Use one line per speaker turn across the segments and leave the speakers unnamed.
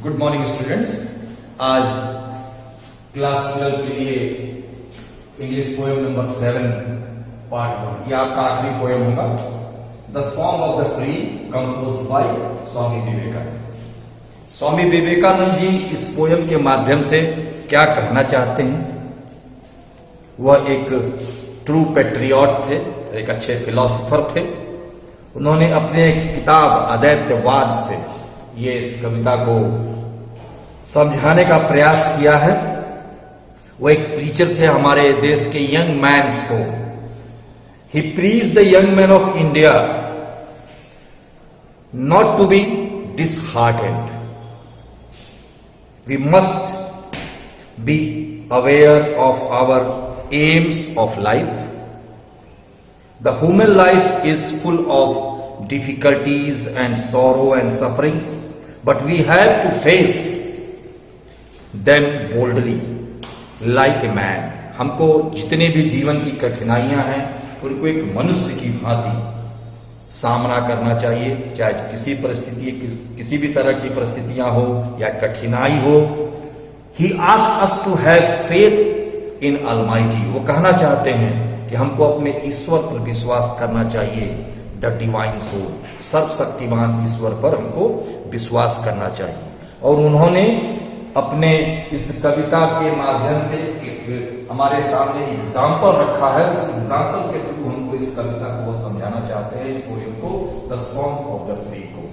Good morning students. आज class 12 के लिए इंग्लिश पोएम नंबर 7 पार्ट 1 ये आपका आखिरी पोएम होगा। The song of the free composed by Swami Vivekananda. Swami Vivekananda ji इस पोएम के माध्यम से क्या कहना चाहते हैं? वह एक ट्रू पेट्रियट थे, एक अच्छे फिलोसोफर थे। उन्होंने अपने एक किताब अद्वैतवाद से ये इस कविता को समझाने का प्रयास किया है। वो एक प्रीचर थे हमारे देश के यंग मैन्स को। He preach the young man of India not to be disheartened. We must be aware of our aims of life. The human life is full of difficulties and sorrow and sufferings, but we have to face them boldly like a man. हमको जितने भी जीवन की कठिनाइयां हैं उनको एक मनुष्य की भांति सामना करना चाहिए, चाहे किसी परिस्थिति किसी भी तरह की परिस्थितियां हो या कठिनाई हो। He asks us to have faith in Almighty. वो कहना चाहते हैं कि हमको अपने ईश्वर पर विश्वास करना चाहिए। द डिवाइन सोल, सर्वशक्तिमान ईश्वर पर हमको विश्वास करना चाहिए। और उन्होंने अपने इस कविता के माध्यम से एक हमारे सामने एग्जाम्पल रखा है। उस एग्जाम्पल के थ्रू हमको इस कविता को वो समझाना चाहते हैं, इस पोएम को, the song of the free को।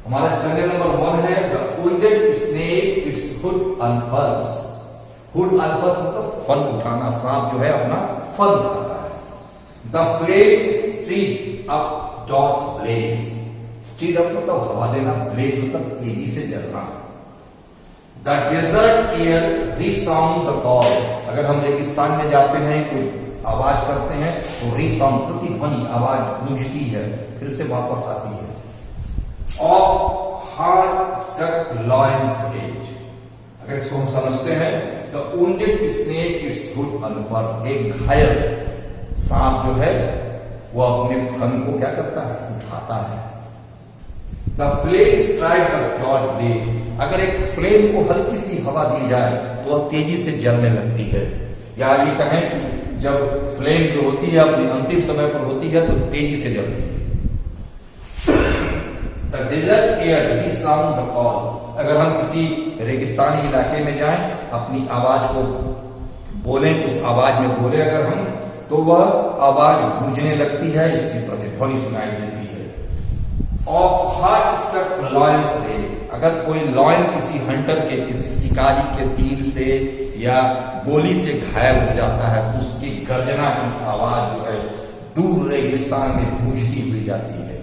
हमारा स्टैंडर्ड नंबर 1 है the wounded snake its hood unfurls। Hood unfurls मतलब फल उठाना, सांप जो है अपना फल उठाता है। The flame stirred up doth blaze. Stirred up मतलब हवा देना, ब्लेज मतलब तेजी से जलना। The desert air resound the call. अगर हम रेगिस्तान में जाते हैं, कुछ आवाज करते हैं तो रिसाउंड प्रतिध्वनि आवाज गूंजती है, फिर से वापस आती है। Of heart stuck lions age. अगर इसको हम समझते हैं तो wounded snake its hood unfurls। एक घायल सांप जो है वो अपने फन को क्या करता है? उठाता है। The flame strike the dot blade. अगर एक फ्लेम को हल्की सी हवा दी जाए तो वह तेजी से जलने लगती है। या ये कहें कि जब फ्लेम जो होती है अपने अंतिम समय पर होती है तो तेजी से जलती है। The desert air resound the call. अगर हम किसी रेगिस्तानी इलाके में जाएं, अपनी आवाज को बोलें, उस आवाज में बोले अगर हम, तो वह आवाज गूंजने लगती है, इसकी प्रतिध्वनि सुनाई देती है। ऑफ हार्ट स्ट्रक लॉयंस रे। अगर कोई लॉयन किसी हंटर के, किसी शिकारी के तीर से या गोली से घायल हो जाता है तो उसकी गर्जना की आवाज जो है दूर रेगिस्तान में गूंजती हुई जाती है।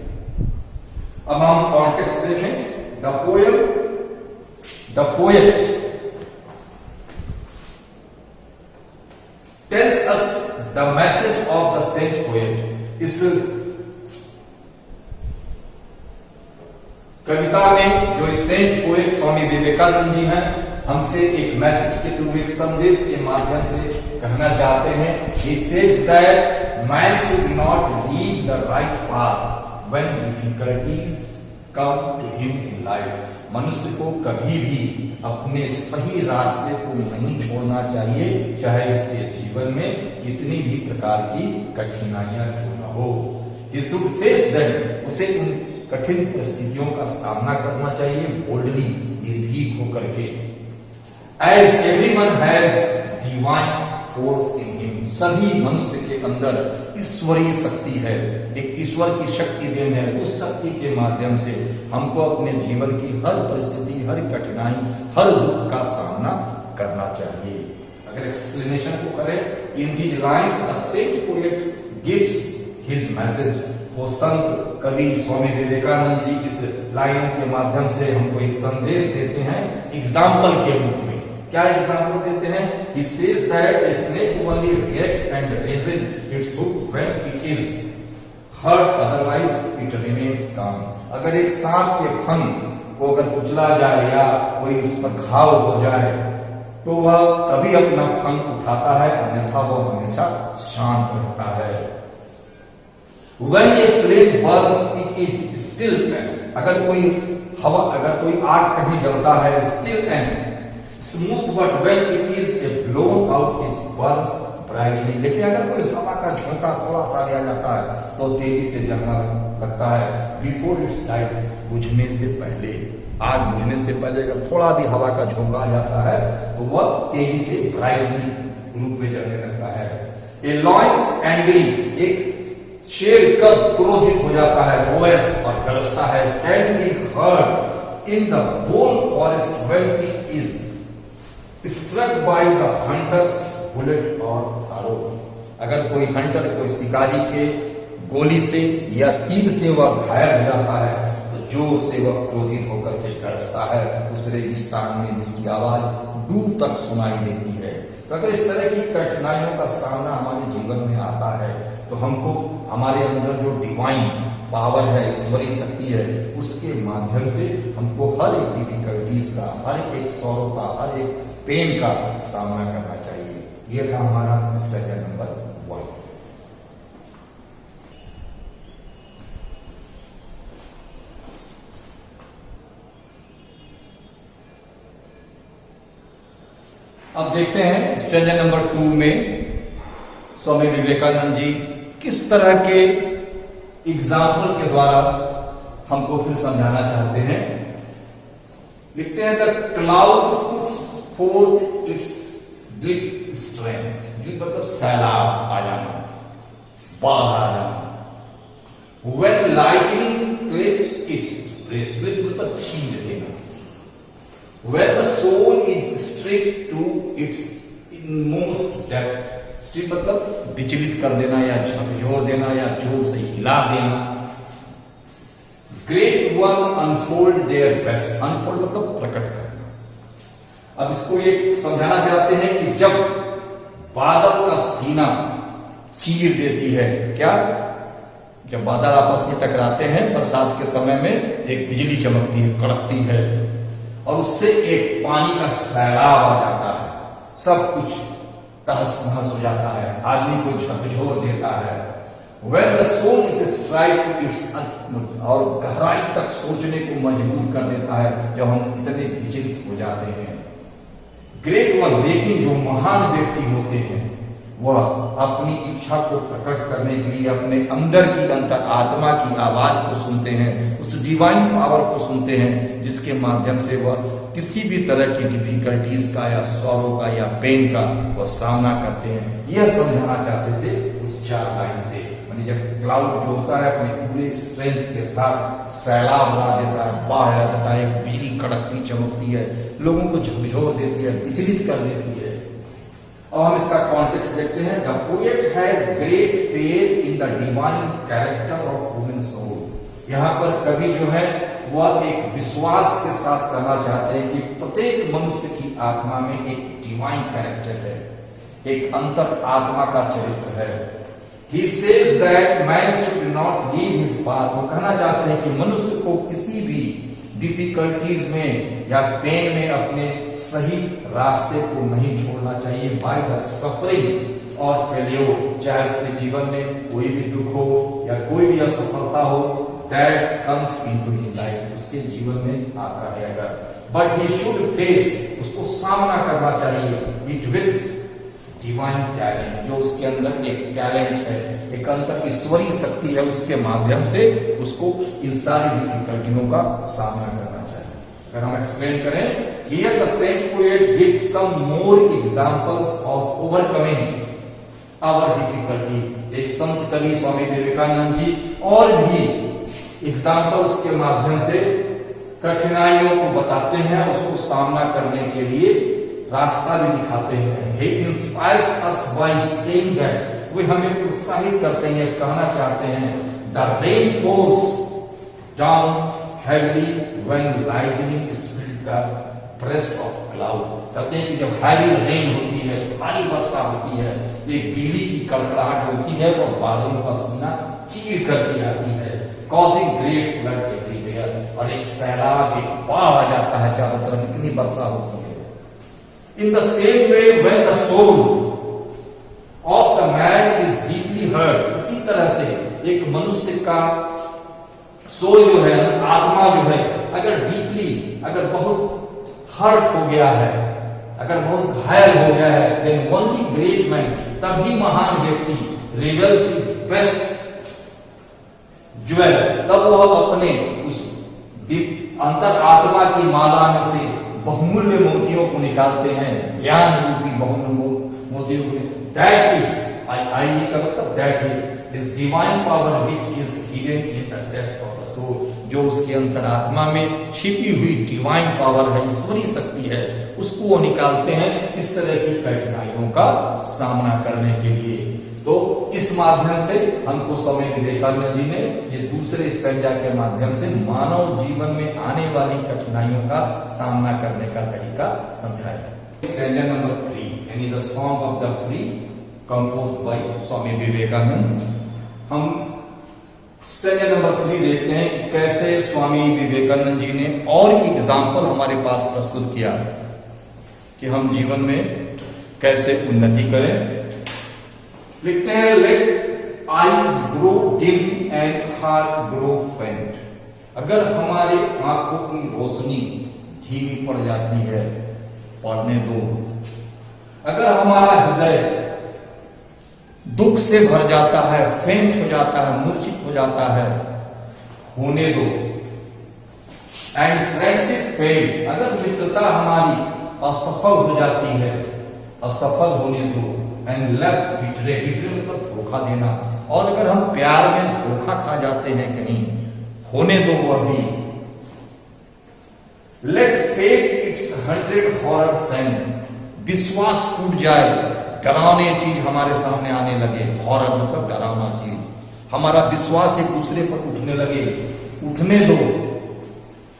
अब हम कॉन्टेक्स्ट देखें। The poem, the poet tells us the message of the saint poet। इस कविता में जो सेंट पोएट स्वामी विवेकानंद जी हैं, हमसे एक मैसेज के थ्रू, एक संदेश के माध्यम से कहना चाहते हैं। He says that man should not leave the right path when difficulties come to him in life। मनुष्य को कभी भी अपने सही रास्ते को नहीं छोड़ना चाहिए, चाहे उसके जीवन में कितनी भी प्रकार की कठिनाइयां क्यों न हो। He should face them। उसे उन कठिन परिस्थितियों का सामना करना चाहिए बोल्डली, निर्भीक होकर के। As everyone has divine force in him। सभी मनुष्य के अंदर ईश्वरीय शक्ति है, एक ईश्वर की शक्ति देन है। उस शक्ति के माध्यम से हमको अपने जीवन की हर परिस्थिति, हर कठिनाई, हर दुख का सामना करना चाहिए। अगर एक्सप्लेनेशन को करें, in these lines the saint poet gives his message. वो संत कवि स्वामी विवेकानंद जी इस लाइन के माध्यम से हमको एक संदेश देते हैं एग्जाम्पल के रूप में। क्या एग्जाम्पल देते हैं? He says that a snake only reacts and raises its hook when it is hurt, otherwise it remains calm। अगर एक सांप के फन को अगर कुचला जाए या कोई उस पर घाव हो जाए तो वह तभी अपना फन उठाता है, अन्यथा वह हमेशा शांत रहता है। When a flame burns, it is still। अगर कोई हवा, अगर कोई आग कहीं जलता है, still and smooth but when it is A blown out is burn brightly, लेकिन अगर कोई हवा का झोंका थोड़ा सा भी आ जाता है तो तेजी से जलना लगता है। बिफोर इट्स डाइट, बुझने से पहले, आग बुझने से पहले अगर थोड़ा भी हवा का झोंका आ जाता है तो वह तेजी से ब्राइटली रूप में जलने लगता है। ए लॉयंस एंग्री, एक शेर कब क्रोधित हो जाता है, रोएस और गरजता है, can be heard in the whole forest when it is struck by the hunter's bullet और आरो। अगर कोई हंटर, कोई शिकारी के गोली से या तीर से वह घायल हो जाता है तो जोर से वह क्रोधित होकर के गरजता है उस रेगिस्तान में जिसकी आवाज दूर तक सुनाई देती है। तो अगर इस तरह की कठिनाइयों का सामना हमारे जीवन में आता है तो हमको हमारे अंदर जो डिवाइन पावर है, ईश्वरीय शक्ति है, उसके माध्यम से हमको हर एक डिफिकल्टीज का, हर एक सौरों का, हर एक पेन का सामना करना चाहिए। ये था हमारा स्ट्रगल नंबर 1। अब देखते हैं स्ट्रगल नंबर 2 में स्वामी विवेकानंद जी किस तरह के एग्जाम्पल के द्वारा हमको फिर समझाना चाहते हैं। लिखते हैं the cloud puts forth its ग्लिप स्ट्रेंथ, ग्लिप मतलब सैलाब आ जाना, बाढ़ आ जाना। When lightning clips it, clip मतलब छीन देना। Where the soul is stripped to its inmost depth, strip मतलब विचलित कर देना या झकझोर देना या जोर से हिला देना। Great one unfold their best, unfold मतलब प्रकट करना। अब इसको ये समझाना चाहते हैं कि जब बादल का सीना चीर देती है, क्या, जब बादल आपस में टकराते हैं बरसात के समय में, एक बिजली चमकती है, कड़कती है और उससे एक पानी का सैलाब आ जाता है, सब कुछ तहस नहस हो जाता है, आदमी को झकझोर देता है। When the soul is striped to its utmost, और गहराई तक सोचने को मजबूर कर देता है जब हम इतने विचलित हो जाते हैं। ग्रेट वन, लेकिन जो महान व्यक्ति होते हैं वह अपनी इच्छा को प्रकट करने के लिए अपने अंदर की अंतर आत्मा की आवाज को सुनते हैं, उस डिवाइन पावर को सुनते हैं जिसके माध्यम से वह किसी भी तरह की डिफिकल्टीज का या सौरों का या पेन का वह सामना करते हैं। यह समझाना चाहते थे उस 4 लाइन से। यानी जब क्लाउड जो होता है अपने पूरे स्ट्रेंथ के साथ सैलाब ला देता है, बाढ़ आ जाता है, बिजली कड़कती चमकती है, लोगों को झकझोर देती है, विचलित कर देती है। और हम इसका कॉन्टेक्स्ट देखते हैं। The poet has great faith in the divine character of human soul. यहाँ पर कवि जो है वह एक विश्वास के साथ कहना चाहते हैं कि प्रत्येक मनुष्य की आत्मा में एक डिवाइन कैरेक्टर है, एक अंतर आत्मा का चरित्र है। He says that man should not leave his path। वो कहना चाहते हैं कि मनुष्य को किसी भी डिफिकल्टीज में या पेन में अपने सही रास्ते को नहीं छोड़ना चाहिए। बाय द सफरिंग और फेल्योर, चाहे उसके जीवन में कोई भी दुख हो या कोई भी असफलता हो, that comes into his life, उसके जीवन में आता है अगर, बट ही शुड फेस, उसको सामना करना चाहिए इट विथ डिवाइन टैलेंट, जो उसके अंदर एक टैलेंट है, एक अंतर ईश्वरीय शक्ति है, उसके माध्यम से उसको इन सारी डिफिकल्टियों का सामना करना चाहिए। अगर हम एक्सप्लेन करें, here the saint poet gives some more examples of overcoming our difficulty. एक संत कवि स्वामी विवेकानंद जी और भी एग्जांपल्स के माध्यम से कठिनाइयों को बताते हैं, उसको सामना करने के लिए रास्ता भी दिखाते हैं। He inspires us by saying that, वे हमें प्रोत्साहित करते हैं, कहना चाहते हैं, the rain pours down heavily when lightning split the breast of cloud। कहते हैं कि जब हैवी रेन होती है, भारी वर्षा होती है, एक बिजली की कड़कड़ाहट होती है, वो बादलों का सीना चीर करती आती है, causing great flood everywhere, और एक सैलाब, एक बाढ़ आ जाता है चारों तरफ, इतनी वर्षा होती है। In the same way, when the soul of the man is deeply hurt, इसी तरह से एक मनुष्य का सोल जो है, आत्मा जो है,
अगर डीपली, अगर बहुत हर्ट हो गया है, अगर बहुत घायल हो गया है, देन ओनली ग्रेट मैन, तभी महान व्यक्ति, रिवेल्स बेस्ट ज्वेल, तब वह अपने उस अंतर आत्मा की माला में से बहुमूल्य मोतियों को निकालते हैं, ज्ञान रूपी बहुमूल्य मोतियों को। दैट इज आई का मतलब that is divine power which is hidden in the depth of the soul, जो उसके अंतरात्मा में छिपी हुई डिवाइन पावर है, ईश्वरीय शक्ति है, उसको वो निकालते हैं इस तरह की कठिनाइयों का सामना करने के लिए। तो इस माध्यम से हमको स्वामी विवेकानंद जी ने ये दूसरे स्टैंजा के माध्यम से मानव जीवन में आने वाली कठिनाइयों का सामना करने का तरीका समझाया। स्टैंजा नंबर 3 यानी the song of the free composed by Swami Vivekananda. हम स्टैंजा नंबर 3 देखते हैं कि कैसे स्वामी विवेकानंद जी ने और एग्जाम्पल हमारे पास प्रस्तुत किया कि हम जीवन में कैसे उन्नति करें। लिखते हैं, let eyes grow dim and heart grow faint. अगर हमारी आंखों की रोशनी धीमी पड़ जाती है, पढ़ने दो। अगर हमारा हृदय दुख से भर जाता है, फेंट हो जाता है, मूर्छित हो जाता है, होने दो। एंड फ्रेंडशिप फेल, अगर मित्रता हमारी असफल हो जाती है, असफल होने दो। एंड लव बिट्रे, बिट्रे मतलब धोखा देना, और अगर हम प्यार में धोखा खा जाते हैं कहीं, होने दो वह भी। Let fate its 100 horror send, विश्वास टूट जाए, डरावनी चीज हमारे सामने आने लगे, हॉरर मतलब डरावना चीज, हमारा विश्वास एक दूसरे पर उठने लगे, उठने दो।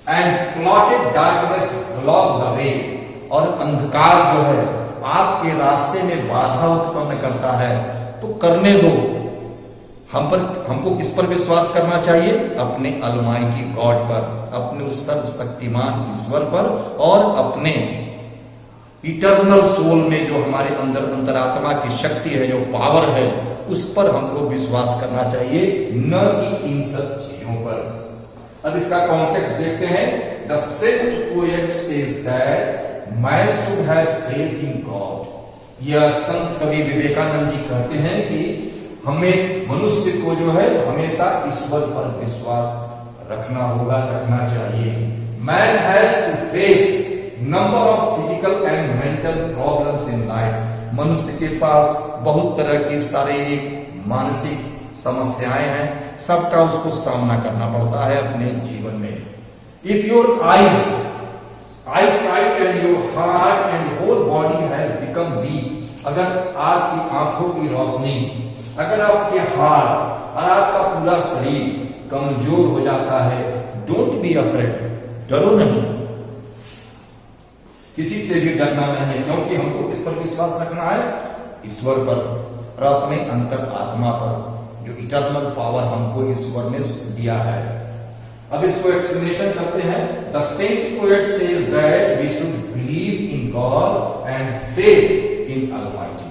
And plotted darkness block the way, और अंधकार जो है आपके रास्ते में बाधा उत्पन्न करता है, तो करने दो। हमको किस पर विश्वास करना चाहिए? अपने अलमाइटी गॉड पर, अपने उस सर्वशक्तिमान ईश्वर पर, और अपने इटर्नल सोल में जो हमारे अंदर अंतरात्मा की शक्ति है, जो पावर है, उस पर हमको विश्वास करना चाहिए, न कि इन सब चीजों पर। अब इसका कॉन्टेक्स्ट देखते हैं। The saint poet says that Man should have faith in God. यह संत कवि विवेकानंद जी कहते हैं कि हमें, मनुष्य को जो है हमेशा ईश्वर पर विश्वास रखना होगा, रखना चाहिए। Man has to face number of physical and mental problems in life. मनुष्य के पास बहुत तरह की शारीरिक मानसिक समस्याएं हैं, सबका उसको सामना करना पड़ता है अपने जीवन में। If your eyesight and your heart and whole body has become weak, अगर आपकी आंखों की रोशनी, अगर आपके हाथ और आपका पूरा शरीर कमजोर हो जाता है, डोंट बी अफ्रेड, डरो नहीं, किसी से भी डरना नहीं, क्योंकि हमको किस पर विश्वास रखना है? ईश्वर पर और अपने अंतर आत्मा पर, जो इटर्नल पावर हमको ईश्वर ने दिया है। अब इसको एक्सप्लेनेशन करते हैं। The saint poet says that we should believe in God and faith in Almighty.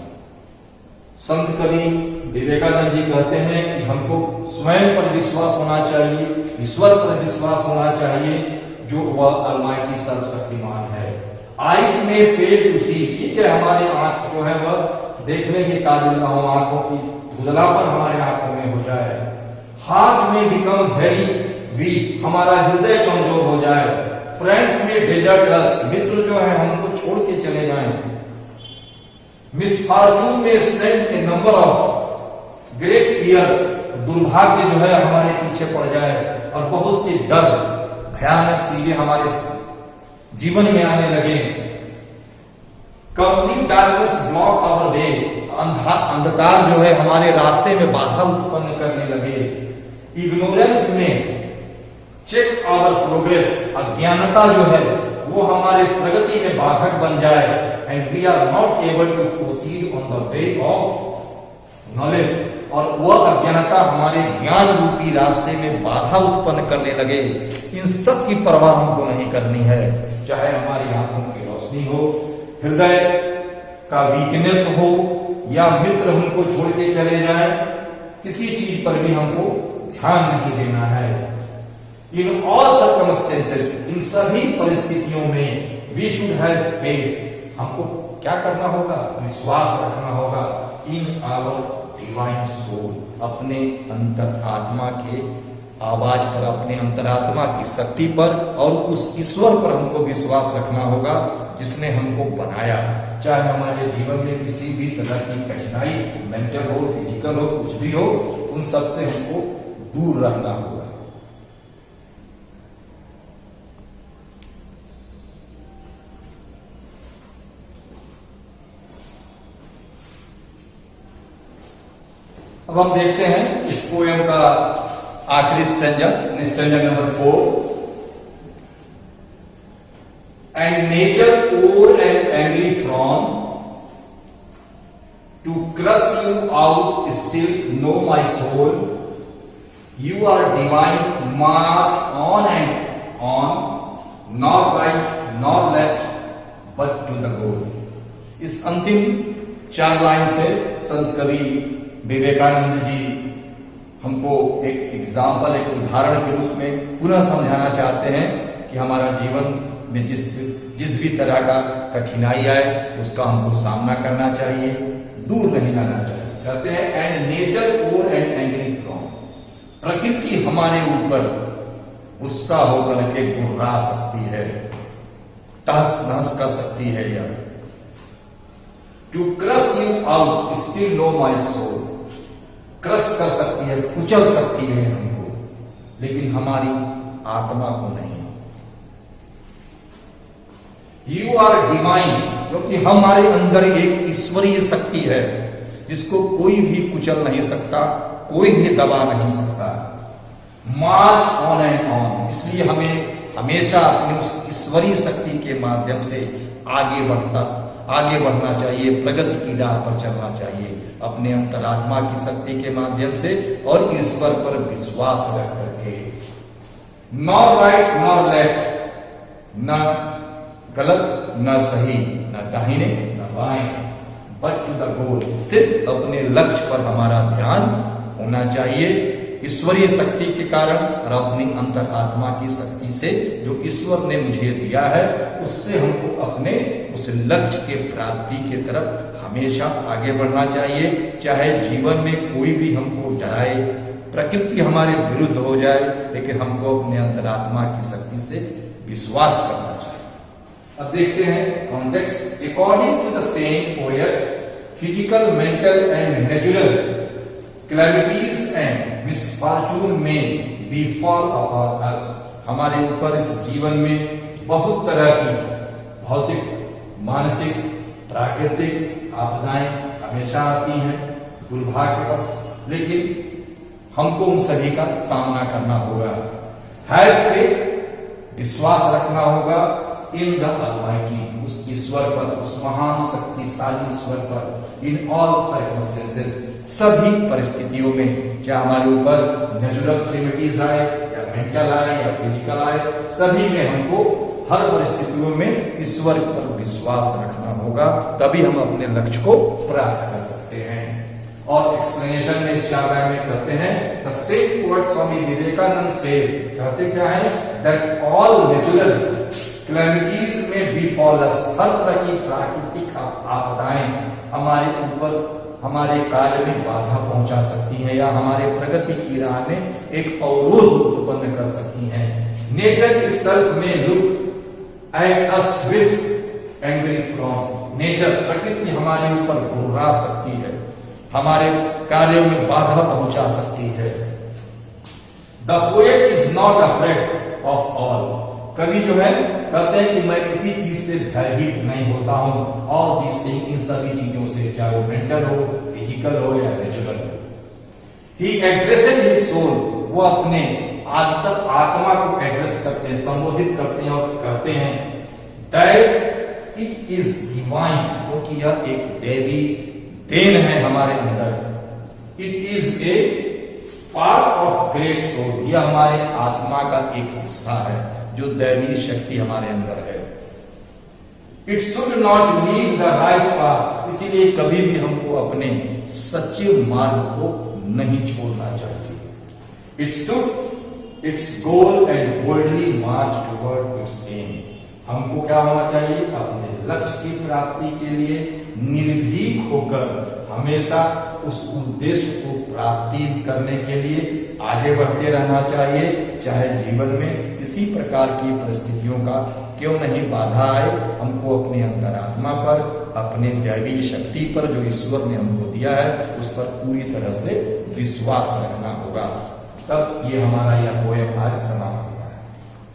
संत कवि विवेकानंद जी कहते हैं कि हमको स्वयं पर विश्वास होना चाहिए, ईश्वर पर विश्वास होना चाहिए, जो वह अलमाइटी सर्वशक्तिमान है। आईज में फेल टू सी, ठीक है, हमारी आंख जो है वह देखने के काबिल ना हो, आंखों की धुंधलापन हमारे आंखों में हो जाए। हार्ट में बिकम वेरी वीक, हमारा हृदय कमजोर हो जाए। फ्रेंड्स में डेजर्ट अस, मित्र जो है हमको छोड़ के चले जाएं। मिसफॉर्चून में send a number of great fears, दुर्भाग्य जो है हमारे पीछे पड़ जाए और बहुत सी डर, भयानक चीजें हमारे जीवन में आने लगे। Complete darkness block our way, अंधकार जो है हमारे रास्ते में बाधा उत्पन्न करने लगे। इग्नोरेंस में चेक आवर प्रोग्रेस, अज्ञानता जो है वो हमारे प्रगति में बाधक बन जाए। And we are not able to proceed on the way of knowledge, और वह अज्ञानता हमारे ज्ञान रूपी रास्ते में बाधा उत्पन्न करने लगे। इन सब की परवाह हमको नहीं करनी है, चाहे हमारी आंखों की रोशनी हो, हृदय का वीकनेस हो, या मित्र हमको छोड़ के चले जाए, किसी चीज पर भी हमको ध्यान नहीं देना है। इन ऑल सर्कमस्टेंसेस, इन सभी परिस्थितियों में वी शुड हैव फेथ, हमको क्या करना होगा? विश्वास रखना होगा इन आवर डिवाइन सोल, अपने अंतर आत्मा के आवाज पर, अपने अंतरात्मा की शक्ति पर और उस ईश्वर पर हमको विश्वास रखना होगा जिसने हमको बनाया। चाहे हमारे जीवन में किसी भी तरह की कठिनाई, मेंटल हो, फिजिकल हो, कुछ भी हो, उन सब से हमको दूर रहना होगा। अब हम देखते हैं इस पोएम का आखिरी stanza number 4। And nature or and angry from to crush you out still know my soul, you are divine march on and on, not right not left but to the goal. इस अंतिम 4 line से संत कवि विवेकानंद जी हमको एक example, एक उदाहरण के रूप में पुनः समझाना चाहते हैं कि हमारा जीवन में जिस भी तरह का कठिनाई आए उसका हमको सामना करना चाहिए, दूर नहीं रहना चाहिए। कहते हैं and nature or and angry from, प्रकृति हमारे ऊपर गुस्सा होकर के गुर्रा सकती है, तहस नहस कर सकती है, यह to crush you out still know my soul, crush कर सकती है, कुचल सकती है हमको, लेकिन हमारी आत्मा को नहीं। यू आर डिवाइन, क्योंकि हमारे अंदर एक ईश्वरीय शक्ति है जिसको कोई भी कुचल नहीं सकता, कोई भी दबा नहीं सकता। मार्च ऑन एंड ऑन, इसलिए हमें हमेशा अपनी उस ईश्वरीय शक्ति के माध्यम से आगे बढ़ना चाहिए, प्रगति की राह पर चलना चाहिए, अपने अंतरात्मा की शक्ति के माध्यम से और ईश्वर पर विश्वास रख करके। नॉट राइट नॉट लेफ्ट, न गलत न सही, न दाहिने न बाएं, बट टू द गोल, सिर्फ अपने लक्ष्य पर हमारा ध्यान होना चाहिए, ईश्वरीय शक्ति के कारण और अपनी अंतरात्मा की शक्ति से जो ईश्वर ने मुझे दिया है उससे हमको अपने उस लक्ष्य के प्राप्ति की तरफ हमेशा आगे बढ़ना चाहिए। चाहे जीवन में कोई भी हमको डराए, प्रकृति हमारे विरुद्ध हो जाए, लेकिन हमको अपने अंतरात्मा की शक्ति से विश्वास करना चाहिए। अब देखते हैं context. According to the same poet, physical, mental and natural calamities and misfortune may befall upon us, हमारे ऊपर इस जीवन में बहुत तरह की भौतिक, मानसिक, प्राकृतिक आपदाएं हमेशा आती हैं दुर्भाग्यवश, लेकिन हमको उन सभी का सामना करना होगा। हैव फेथ, विश्वास रखना होगा इन द अलमाइटी, उस ईश्वर पर, उस महान शक्तिशाली ईश्वर पर। इन ऑल सर्कमस्टेंसेस, सभी परिस्थितियों में, क्या हमारे ऊपर नेचुरल कैलेमिटीज आए या मेंटल आए या फिजिकल आए, सभी में हमको हर परिस्थितियों में ईश्वर पर विश्वास रखना होगा, तभी हम अपने लक्ष्य को प्राप्त कर सकते हैं। और एक्सप्लेनेशन में इस 4 लाइन में कहते हैं the same word Swami Vivekananda says, कहते क्या है, दैट ऑल नेचुरल कैलेमिटीज में बिफॉल अस, हर तरह की प्राकृतिक आपदाएं हमारे ऊपर, हमारे कार्य में बाधा पहुंचा सकती हैं या हमारे प्रगति की राह में एक अवरोध उत्पन्न कर सकती हैं। नेचर इटसेल्फ में look at us with angry from, nature, प्रकृति हमारे ऊपर घुर्रा सकती है, हमारे कार्यों में बाधा पहुंचा सकती है। The poet is not afraid of all, कवि जो है कहते हैं कि मैं किसी चीज से भयभीत नहीं होता हूं। ऑल दीज थिंग, इन सभी चीजों से, चाहे वो मेंटल हो, फिजिकल हो या नेचुरल हो। ही एड्रेसेड हिज सोल, वो अपने आत्मा को एड्रेस करते हैं, संबोधित करते हैं और कहते हैं दैट इट इज डिवाइन, क्योंकि यह एक देवी देन है हमारे अंदर। It is a part of great soul, यह हमारे आत्मा का एक हिस्सा है, जो दैवी शक्ति हमारे अंदर है। It should not leave the right path, इसीलिए कभी भी हमको अपने सच्चे मार्ग को नहीं छोड़ना चाहिए। It should its goal and boldly march toward its aim. हमको क्या होना चाहिए? अपने लक्ष्य की प्राप्ति के लिए निर्भीक होकर हमेशा उस उद्देश्य को प्राप्ति करने के लिए आगे बढ़ते रहना चाहिए, चाहे जीवन में किसी प्रकार की परिस्थितियों का क्यों नहीं बाधा आए। हमको अपने अंतरात्मा पर, अपने दैवीय शक्ति पर जो ईश्वर ने हमको दिया है उस पर पूरी तरह से विश्वास रखना होगा। तब ये हमारा यह पोएम आज समाप्त